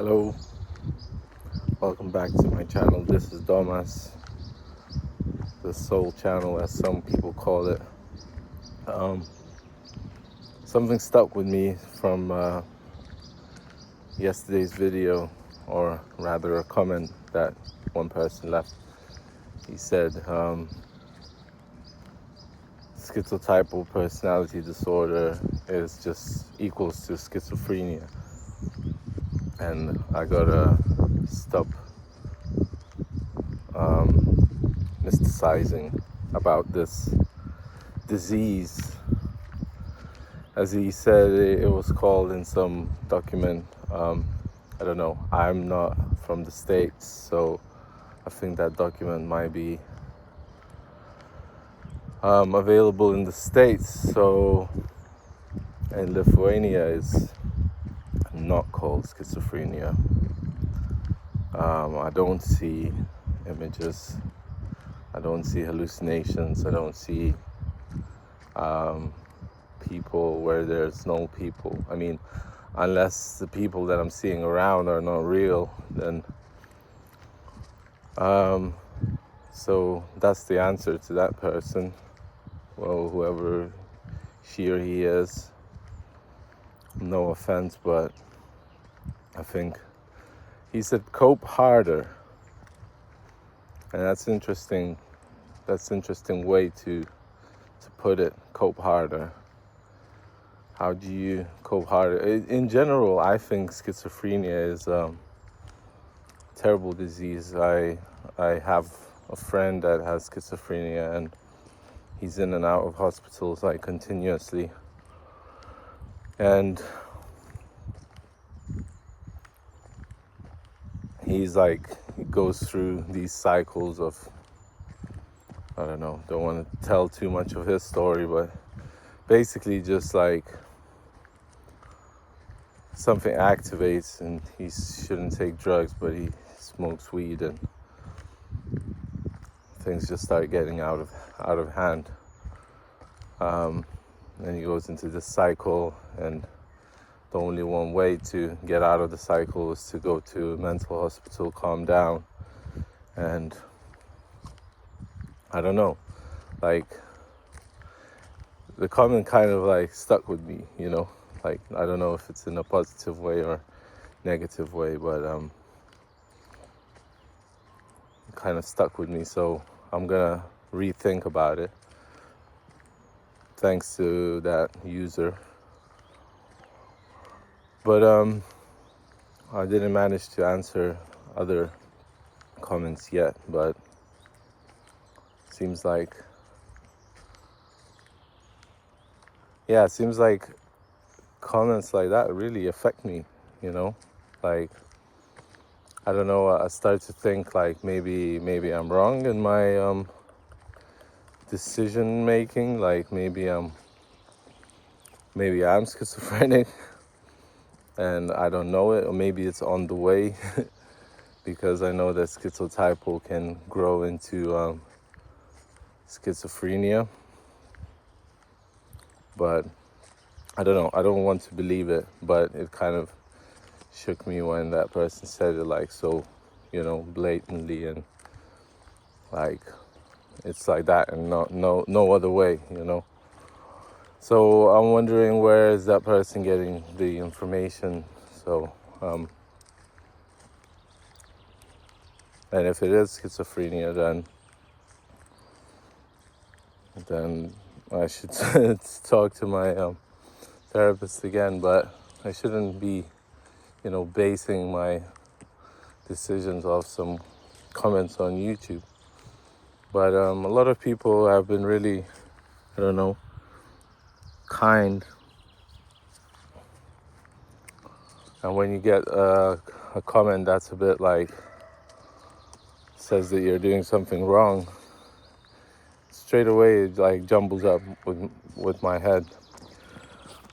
Hello, welcome back to my channel. This is Domas, the soul channel as some people call it. Something stuck with me from yesterday's video, or rather a comment that one person left. He said schizotypal personality disorder is just equals to schizophrenia, and I gotta stop mysticizing about this disease. As he said, it was called in some document, I don't know, I'm not from the States, so I think that document might be available in the States. So in Lithuania is not called schizophrenia. I don't see images, I don't see hallucinations, I don't see people where there's no people. I mean, unless the people that I'm seeing around are not real, then so that's the answer to that person. Well, whoever she or he is, no offense, but I think he said cope harder, and that's interesting. That's an interesting way to put it. Cope harder. How do you cope harder? In general, I think schizophrenia is a terrible disease. I have a friend that has schizophrenia, and he's in and out of hospitals like continuously. And he goes through these cycles of, I don't know, don't want to tell too much of his story, but basically just like something activates and he shouldn't take drugs, but he smokes weed and things just start getting out of hand. And he goes into this cycle, and the only one way to get out of the cycle is to go to a mental hospital, calm down. And I don't know, like the comment kind of like stuck with me, you know, like I don't know if it's in a positive way or negative way, but it kind of stuck with me, so I'm gonna rethink about it thanks to that user. But I didn't manage to answer other comments yet, but seems like comments like that really affect me, you know, like I don't know, I start to think like maybe I'm wrong in my decision making, like maybe I'm schizophrenic and I don't know it, or maybe it's on the way because I know that schizotypal can grow into schizophrenia, but I don't know, I don't want to believe it, but it kind of shook me when that person said it like so, you know, blatantly, and like it's like that and no other way, you know. So I'm wondering, where is that person getting the information? So and if it is schizophrenia, then I should talk to my therapist again, but I shouldn't be, you know, basing my decisions off some comments on YouTube. But a lot of people have been really, I don't know, kind. And when you get a comment that's a bit like, says that you're doing something wrong, straight away it like jumbles up with my head.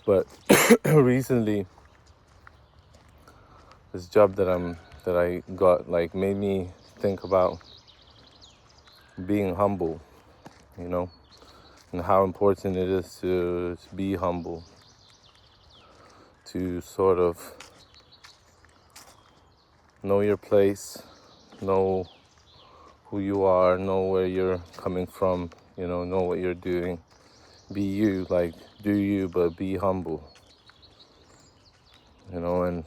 But recently, this job that I got like made me think about being humble, you know, and how important it is to be humble, to sort of know your place, know who you are, know where you're coming from, know what you're doing. Be you, like, do you, but be humble, and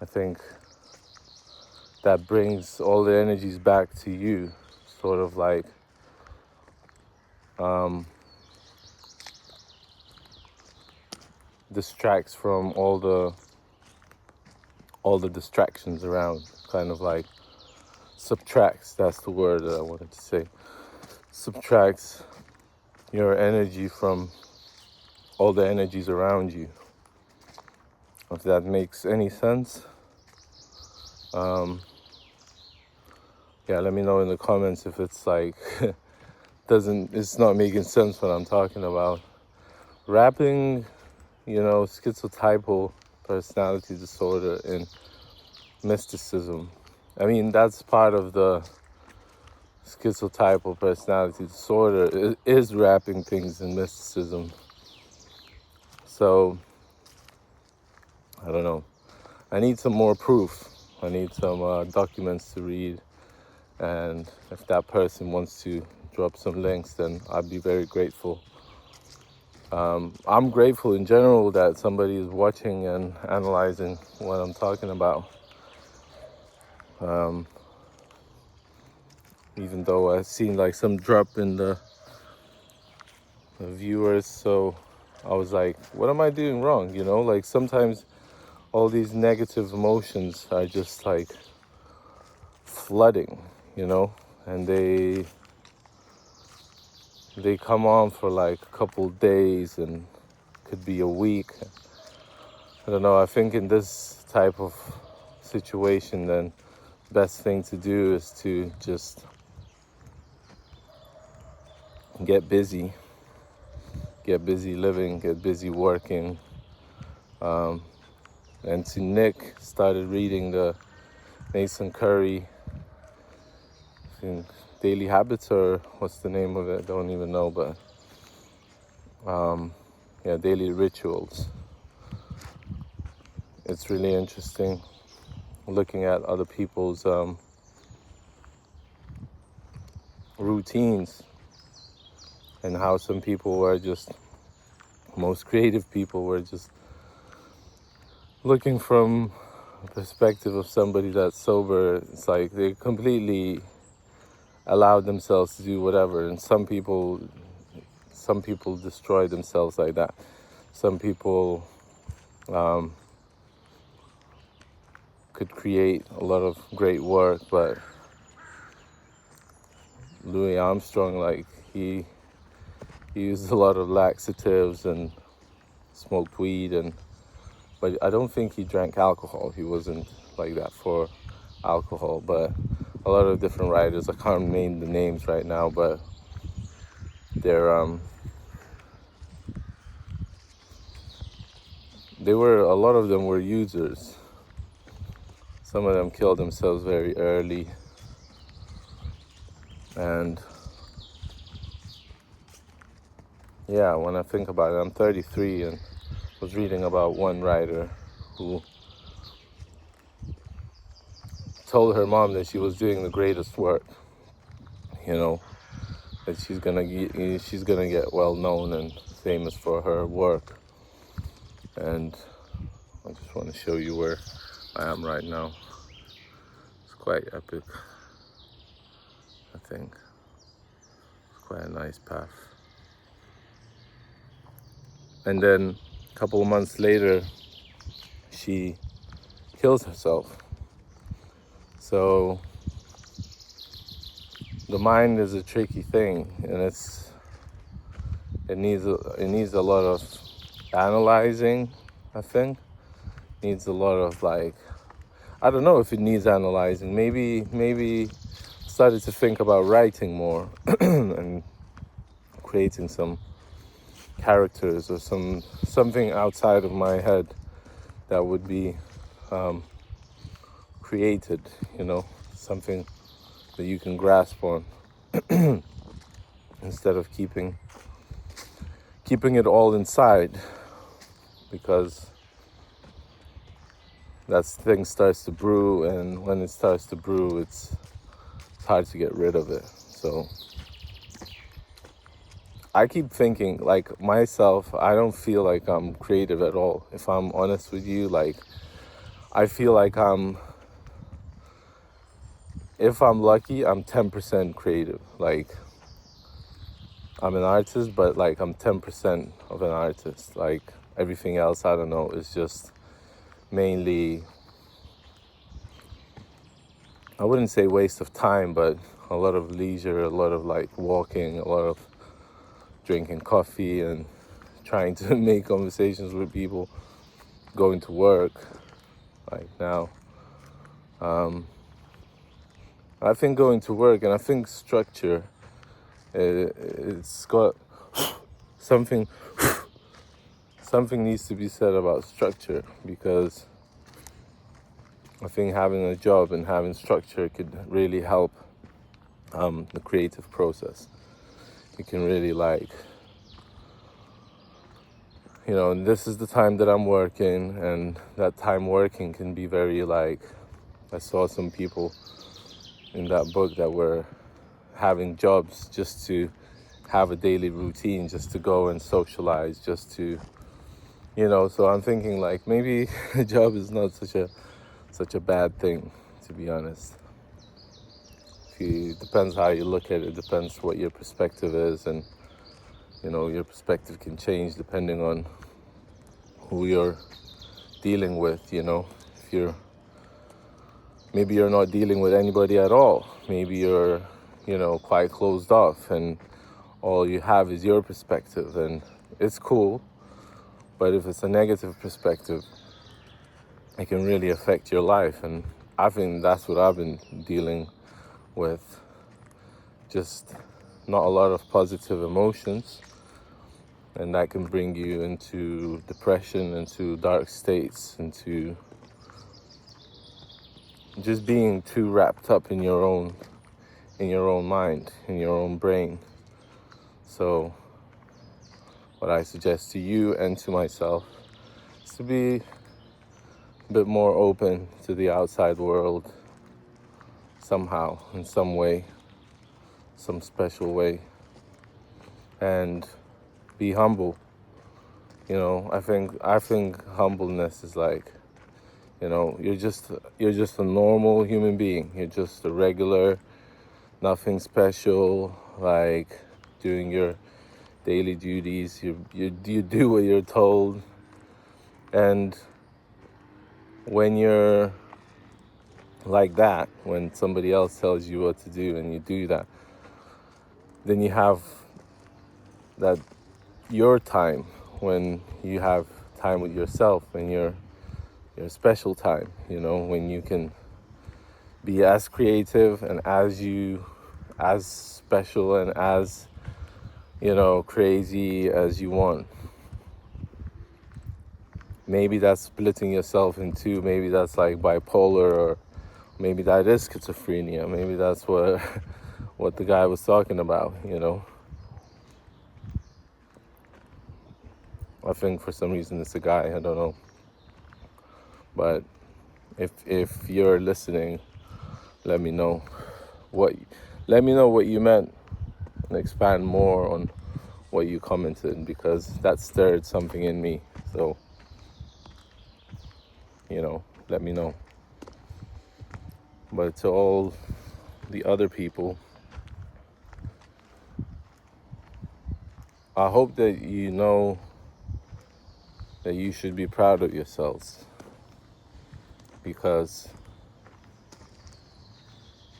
I think that brings all the energies back to you, sort of like distracts from all the distractions around, kind of like subtracts, that's the word that I wanted to say, subtracts your energy from all the energies around you, if that makes any sense. Yeah, let me know in the comments if it's like it's not making sense what I'm talking about. Wrapping, schizotypal personality disorder in mysticism. I mean, that's part of the schizotypal personality disorder, is wrapping things in mysticism. So, I don't know. I need some more proof. I need some documents to read. And if that person wants to drop some links, then I'd be very grateful. I'm grateful in general that somebody is watching and analyzing what I'm talking about. Even though I've seen like some drop in the viewers, so I was like, what am I doing wrong? Like sometimes all these negative emotions are just like flooding, and they come on for like a couple days and could be a week. I don't know, I think in this type of situation, then best thing to do is to just get busy living, get busy working. And to Nick, started reading the Mason Curry, I think, Daily Habits, or what's the name of it? I don't even know, but Daily Rituals. It's really interesting looking at other people's routines, and how some people were just, most creative people were just looking from the perspective of somebody that's sober. It's like they completely allowed themselves to do whatever, and some people destroy themselves like that. Some people could create a lot of great work, but Louis Armstrong, like he used a lot of laxatives and smoked weed, but I don't think he drank alcohol. He wasn't like that for alcohol. But a lot of different writers, I can't name the names right now, but a lot of them were users. Some of them killed themselves very early. And yeah, when I think about it, I'm 33 and was reading about one writer who told her mom that she was doing the greatest work, that she's gonna get well known and famous for her work. And I just want to show you where I am right now. It's quite epic, I think. It's quite a nice path. And then a couple of months later, she kills herself. So the mind is a tricky thing, and it needs a lot of analyzing, I think. It needs a lot of I don't know if it needs analyzing. Maybe started to think about writing more and creating some characters or something outside of my head that would be created, something that you can grasp on instead of keeping it all inside, because that thing starts to brew, and when it starts to brew, it's hard to get rid of it. So I keep thinking, like, myself, I don't feel like I'm creative at all. If I'm honest with you, like, I feel like if I'm lucky, I'm 10% creative. Like, I'm an artist, but like I'm 10% of an artist. Like, everything else, I don't know, is just mainly, I wouldn't say waste of time, but a lot of leisure, a lot of like walking, a lot of drinking coffee and trying to make conversations with people, going to work. Like now, I think going to work, and I think structure, it's got something needs to be said about structure, because I think having a job and having structure could really help the creative process. It can really, like, and this is the time that I'm working, and that time working can be very, like, I saw some people in that book that were having jobs just to have a daily routine, just to go and socialize, just to, so I'm thinking, like, maybe a job is not such a bad thing, to be honest. Depends how you look at it, depends what your perspective is, and your perspective can change depending on who you're dealing with. If maybe you're not dealing with anybody at all, maybe you're quite closed off, and all you have is your perspective, and it's cool. But if it's a negative perspective, it can really affect your life, and I think that's what I've been dealing with. Just not a lot of positive emotions, and that can bring you into depression, into dark states, into just being too wrapped up in your own mind, in your own brain. So what I suggest to you and to myself is to be a bit more open to the outside world somehow, in some way, some special way, and be humble. I think humbleness is like, you're just a normal human being. You're just a regular, nothing special, like doing your daily duties. You do what you're told, and when you're like that, when somebody else tells you what to do and you do that, then you have that your time, when you have time with yourself, and your special time, when you can be as creative and as special and as crazy as you want. Maybe that's splitting yourself in two. Maybe that's like bipolar, or maybe that is schizophrenia. Maybe that's what what the guy was talking about. I think for some reason it's a guy. I don't know. But if you're listening, let me know what you meant, and expand more on what you commented, because that stirred something in me. So, let me know. But to all the other people, I hope that you know that you should be proud of yourselves, because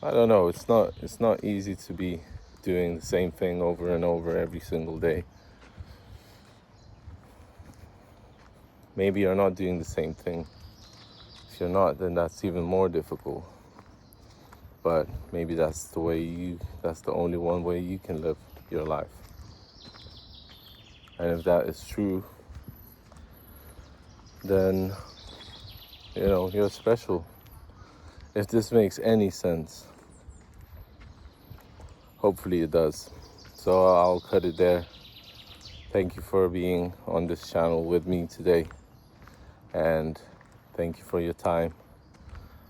I don't know, it's not easy to be doing the same thing over and over every single day. Maybe you're not doing the same thing. If you're not, then that's even more difficult. But maybe that's the only one way you can live your life. And if that is true, then, you're special. If this makes any sense. Hopefully it does. So I'll cut it there. Thank you for being on this channel with me today. And Thank you for your time.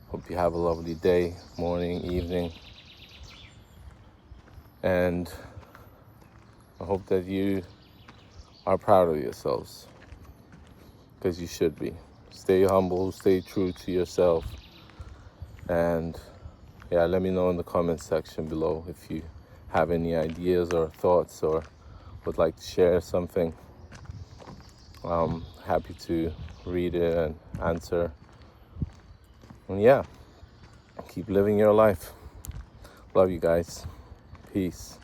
Hope you have a lovely day, morning, evening. And I hope that you are proud of yourselves, because you should be. Stay humble, stay true to yourself. And yeah, let me know in the comment section below if you have any ideas or thoughts or would like to share something. I'm happy to read it and answer. And yeah, keep living your life. Love you guys. Peace.